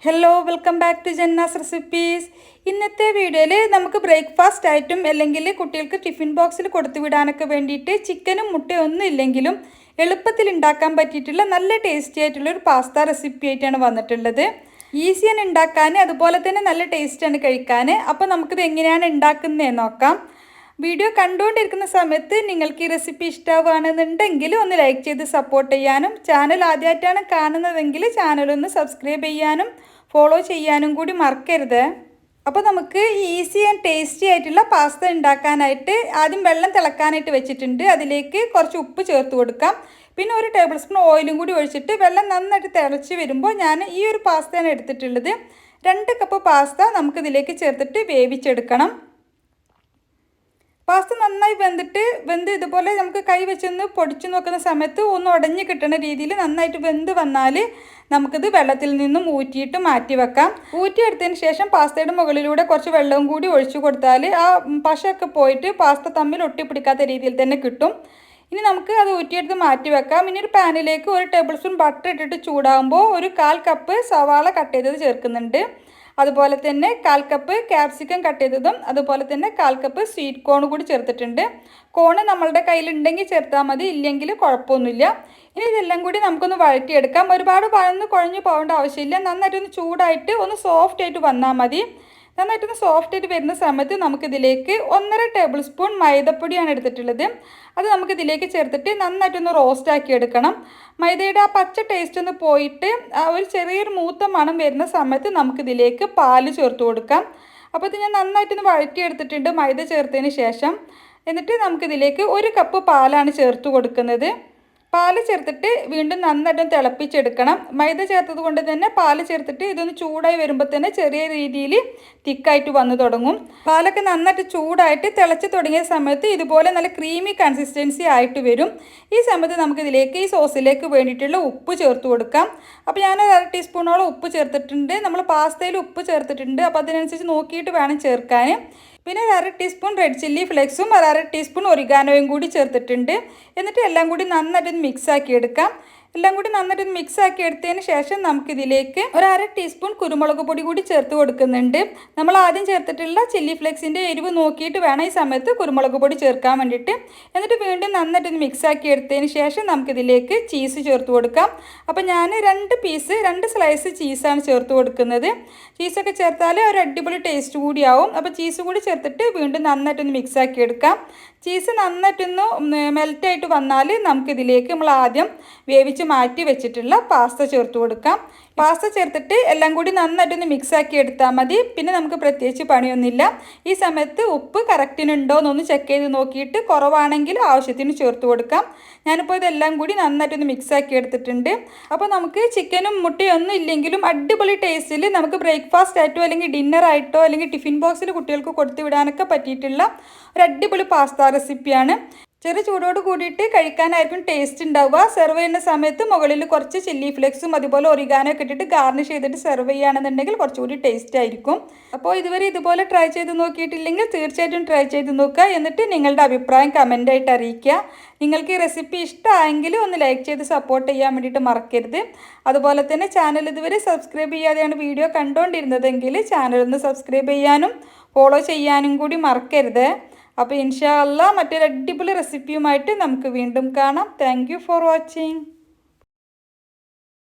Hello welcome back to Janna's recipes. ഇന്നത്തെ വീഡിയോയിൽ നമുക്ക് ബ്രേക്ക്ഫാസ്റ്റ് ആയിട്ടും അല്ലെങ്കിൽ കുട്ടികൾക്ക് ടിഫിൻ ബോക്സിൽ കൊടുത്തു വിടാനൊക്കെ വേണ്ടിയിട്ട് ചിക്കനും മുട്ടയും ഒന്നും ഇല്ലെങ്കിലും എളുപ്പത്തിൽ ഉണ്ടാക്കാൻ പറ്റിയിട്ടുള്ള നല്ല ടേസ്റ്റി ആയിട്ടുള്ള ഒരു പാസ്ത റെസിപ്പി ആയിട്ടാണ് വന്നിട്ടുള്ളത്. ഈസിയാണ് ഉണ്ടാക്കാൻ, അതുപോലെ തന്നെ നല്ല ടേസ്റ്റാണ് കഴിക്കാൻ. അപ്പോൾ നമുക്കിത് എങ്ങനെയാണ് ഉണ്ടാക്കുന്നതെന്ന് നോക്കാം. വീഡിയോ കണ്ടുകൊണ്ടിരിക്കുന്ന സമയത്ത് നിങ്ങൾക്ക് ഈ റെസിപ്പി ഇഷ്ടമാവുകയാണെന്നുണ്ടെങ്കിൽ ഒന്ന് ലൈക്ക് ചെയ്ത് സപ്പോർട്ട് ചെയ്യാനും, ചാനൽ ആദ്യമായിട്ടാണ് കാണുന്നതെങ്കിൽ ചാനലൊന്ന് സബ്സ്ക്രൈബ് ചെയ്യാനും ഫോളോ ചെയ്യാനും കൂടി മറക്കരുത്. അപ്പോൾ നമുക്ക് ഈസി ആൻഡ് ടേസ്റ്റി ആയിട്ടുള്ള പാസ്ത ഉണ്ടാക്കാനായിട്ട് ആദ്യം വെള്ളം തിളക്കാനായിട്ട് വെച്ചിട്ടുണ്ട്. അതിലേക്ക് കുറച്ച് ഉപ്പ് ചേർത്ത് കൊടുക്കാം. പിന്നെ ഒരു ടേബിൾ സ്പൂൺ ഓയിലും കൂടി ഒഴിച്ചിട്ട് വെള്ളം നന്നായിട്ട് തിളച്ച് വരുമ്പോൾ ഞാൻ ഈ ഒരു പാസ്തയാണ് എടുത്തിട്ടുള്ളത്. 2 കപ്പ് പാസ്ത നമുക്കിതിലേക്ക് ചേർത്തിട്ട് വേവിച്ചെടുക്കണം. പാസ്ത നന്നായി വെന്ത് ഇതുപോലെ നമുക്ക് കൈ വെച്ചൊന്ന് പൊടിച്ചു നോക്കുന്ന സമയത്ത് ഒന്ന് ഉടഞ്ഞ് കിട്ടുന്ന രീതിയിൽ നന്നായിട്ട് വെന്ത് വന്നാൽ നമുക്കിത് വെള്ളത്തിൽ നിന്നും ഊറ്റിയിട്ട് മാറ്റി വെക്കാം. ഊറ്റിയെടുത്തതിന് ശേഷം പാസ്തയുടെ മുകളിലൂടെ കുറച്ച് വെള്ളവും കൂടി ഒഴിച്ചു കൊടുത്താൽ ആ പശയൊക്കെ പോയിട്ട് പാസ്ത തമ്മിൽ ഒട്ടിപ്പിടിക്കാത്ത രീതിയിൽ തന്നെ കിട്ടും. ഇനി നമുക്ക് അത് ഊറ്റിയെടുത്ത് മാറ്റി വെക്കാം. ഇനി ഒരു പാനിലേക്ക് 1 ടേബിൾ സ്പൂൺ ബട്ടർ ഇട്ടിട്ട് ചൂടാകുമ്പോൾ ഒരു 1/4 കപ്പ് സവാള കട്ട് ചെയ്തത് ചേർക്കുന്നുണ്ട്. അതുപോലെ തന്നെ 1/4 കപ്പ് ക്യാപ്സിക്കം കട്ട് ചെയ്തതും, അതുപോലെ തന്നെ 1/4 കപ്പ് സ്വീറ്റ് കോൺ കൂടി ചേർത്തിട്ടുണ്ട്. കോണ് നമ്മളുടെ കയ്യിലുണ്ടെങ്കിൽ ചേർത്താൽ മതി, ഇല്ലെങ്കിൽ കുഴപ്പമൊന്നുമില്ല. ഇനി ഇതെല്ലാം കൂടി നമുക്കൊന്ന് വഴറ്റിയെടുക്കാം. ഒരുപാട് വഴന്ന് കുഴഞ്ഞു പോകേണ്ട ആവശ്യമില്ല. നന്നായിട്ടൊന്ന് ചൂടായിട്ട് ഒന്ന് സോഫ്റ്റ് ആയിട്ട് വന്നാൽ മതി. നന്നായിട്ടൊന്ന് സോഫ്റ്റ് ആയിട്ട് വരുന്ന സമയത്ത് നമുക്കിതിലേക്ക് 1.5 ടേബിൾ സ്പൂൺ മൈദപ്പൊടിയാണ് എടുത്തിട്ടുള്ളത്. അത് നമുക്കിതിലേക്ക് ചേർത്തിട്ട് നന്നായിട്ടൊന്ന് റോസ്റ്റ് ആക്കി എടുക്കണം. മൈദയുടെ ആ പച്ച ടേസ്റ്റ് ഒന്ന് പോയിട്ട് ഒരു ചെറിയൊരു മൂത്ത മണം വരുന്ന സമയത്ത് നമുക്കിതിലേക്ക് പാല് ചേർത്ത് കൊടുക്കാം. അപ്പോൾ ഇത് ഞാൻ നന്നായിട്ടൊന്ന് വഴറ്റിയെടുത്തിട്ടുണ്ട് മൈദ ചേർത്തതിന് ശേഷം. എന്നിട്ട് നമുക്കിതിലേക്ക് 1 കപ്പ് പാലാണ് ചേർത്ത് കൊടുക്കുന്നത്. പാല് ചേർത്തിട്ട് വീണ്ടും നന്നായിട്ടൊന്ന് തിളപ്പിച്ചെടുക്കണം. മൈദ ചേർത്തത് കൊണ്ട് തന്നെ പാല് ചേർത്തിട്ട് ഇതൊന്ന് ചൂടായി വരുമ്പോൾ തന്നെ ചെറിയ രീതിയിൽ തിക്കായിട്ട് വന്നു തുടങ്ങും. പാലൊക്കെ നന്നായിട്ട് ചൂടായിട്ട് തിളച്ച് തുടങ്ങിയ സമയത്ത് ഇതുപോലെ നല്ല ക്രീമി കൺസിസ്റ്റൻസി ആയിട്ട് വരും. ഈ സമയത്ത് നമുക്കിതിലേക്ക് ഈ സോസിലേക്ക് വേണ്ടിയിട്ടുള്ള ഉപ്പ് ചേർത്ത് കൊടുക്കാം. അപ്പോൾ ഞാൻ 1/2 ടീസ്പൂണോളം ഉപ്പ് ചേർത്തിട്ടുണ്ട്. നമ്മൾ പാസ്തയിൽ ഉപ്പ് ചേർത്തിട്ടുണ്ട്, അപ്പോൾ അതിനനുസരിച്ച് നോക്കിയിട്ട് വേണം ചേർക്കാൻ. പിന്നെ 1/2 ടീസ്പൂൺ റെഡ് ചില്ലി ഫ്ലേക്സും 1/2 ടീസ്പൂൺ ഒറിഗാനോയും കൂടി ചേർത്തിട്ടുണ്ട്. എന്നിട്ട് എല്ലാം കൂടി നന്നായിട്ട് മിക്സാക്കി എടുക്കാം. എല്ലാം കൂടി നന്നായിട്ട് മിക്സ് ആക്കി എടുത്തതിന് ശേഷം നമുക്കിതിലേക്ക് 1/2 ടീസ്പൂൺ കുരുമുളക് പൊടി കൂടി ചേർത്ത് കൊടുക്കുന്നുണ്ട്. നമ്മൾ ആദ്യം ചേർത്തിട്ടുള്ള ചില്ലി ഫ്ലേക്സിൻ്റെ എരിവ് നോക്കിയിട്ട് വേണം ഈ സമയത്ത് കുരുമുളക് പൊടി ചേർക്കാൻ വേണ്ടിയിട്ട്. എന്നിട്ട് വീണ്ടും നന്നായിട്ട് മിക്സ് ആക്കി എടുത്തതിന് ശേഷം നമുക്കിതിലേക്ക് ചീസ് ചേർത്ത് കൊടുക്കാം. അപ്പോൾ ഞാൻ 2 സ്ലൈസ് ചീസാണ് ചേർത്ത് കൊടുക്കുന്നത്. ചീസൊക്കെ ചേർത്താൽ ഒരു അടിപൊളി ടേസ്റ്റ് കൂടിയാവും. അപ്പോൾ ചീസ് കൂടി ചേർത്തിട്ട് വീണ്ടും നന്നായിട്ടൊന്ന് മിക്സ് ആക്കി എടുക്കാം. ചീസ് നന്നായിട്ടൊന്ന് മെൽറ്റായിട്ട് വന്നാൽ നമുക്കിതിലേക്ക് നമ്മൾ ആദ്യം വേവിച്ച് മാറ്റി വെച്ചിട്ടുള്ള പാസ്ത ചേർത്ത് കൊടുക്കാം. പാസ്ത ചേർത്തിട്ട് എല്ലാം കൂടി നന്നായിട്ടൊന്ന് മിക്സ് ആക്കി എടുത്താൽ മതി. പിന്നെ നമുക്ക് പ്രത്യേകിച്ച് പണിയൊന്നുമില്ല. ഈ സമയത്ത് ഉപ്പ് കറക്റ്റിനുണ്ടോ എന്നൊന്ന് ചെക്ക് ചെയ്ത് നോക്കിയിട്ട് കുറവാണെങ്കിൽ ആവശ്യത്തിന് ചേർത്ത് കൊടുക്കാം. ഞാനിപ്പോൾ ഇതെല്ലാം കൂടി നന്നായിട്ടൊന്ന് മിക്സ് ആക്കി എടുത്തിട്ടുണ്ട്. അപ്പോൾ നമുക്ക് ചിക്കനും മുട്ടയും ഒന്നും ഇല്ലെങ്കിലും അടിപൊളി ടേസ്റ്റിൽ നമുക്ക് ബ്രേക്ക്ഫാസ്റ്റ് ആയിട്ടോ അല്ലെങ്കിൽ ഡിന്നർ ആയിട്ടോ അല്ലെങ്കിൽ ടിഫിൻ ബോക്സിൽ കുട്ടികൾക്ക് കൊടുത്തു വിടാനൊക്കെ പറ്റിയിട്ടുള്ള ഒരു അടിപൊളി പാസ്ത റെസിപ്പിയാണ്. ചെറിയ ചൂടോട് കൂടിയിട്ട് കഴിക്കാനായിരിക്കും ടേസ്റ്റ് ഉണ്ടാവുക. സെർവ് ചെയ്യുന്ന സമയത്ത് മുകളിൽ കുറച്ച് ചില്ലി ഫ്ലേക്സും അതുപോലെ ഒറിഗാനോ ഒക്കെ ഇട്ടിട്ട് ഗാർണിഷ് ചെയ്തിട്ട് സെർവ് ചെയ്യുകയാണെന്നുണ്ടെങ്കിൽ കുറച്ചുകൂടി ടേസ്റ്റ് ആയിരിക്കും. അപ്പോൾ ഇതുവരെ ഇതുപോലെ ട്രൈ ചെയ്ത് നോക്കിയിട്ടില്ലെങ്കിൽ തീർച്ചയായിട്ടും ട്രൈ ചെയ്ത് നോക്കുക. എന്നിട്ട് നിങ്ങളുടെ അഭിപ്രായം കമൻ്റായിട്ട് അറിയിക്കുക. നിങ്ങൾക്ക് ഈ റെസിപ്പി ഇഷ്ടമായെങ്കിൽ ഒന്ന് ലൈക്ക് ചെയ്ത് സപ്പോർട്ട് ചെയ്യാൻ വേണ്ടിയിട്ട് മറക്കരുത്. അതുപോലെ തന്നെ ചാനൽ ഇതുവരെ സബ്സ്ക്രൈബ് ചെയ്യാതെയാണ് വീഡിയോ കണ്ടുകൊണ്ടിരുന്നതെങ്കിൽ ചാനലൊന്ന് സബ്സ്ക്രൈബ് ചെയ്യാനും ഫോളോ ചെയ്യാനും കൂടി മറക്കരുത്. അപ്പോൾ ഇൻഷാ അല്ലാഹ് മറ്റൊരു അടിപൊളി റെസിപ്പിയുമായിട്ട് നമുക്ക് വീണ്ടും കാണാം. Thank you for watching.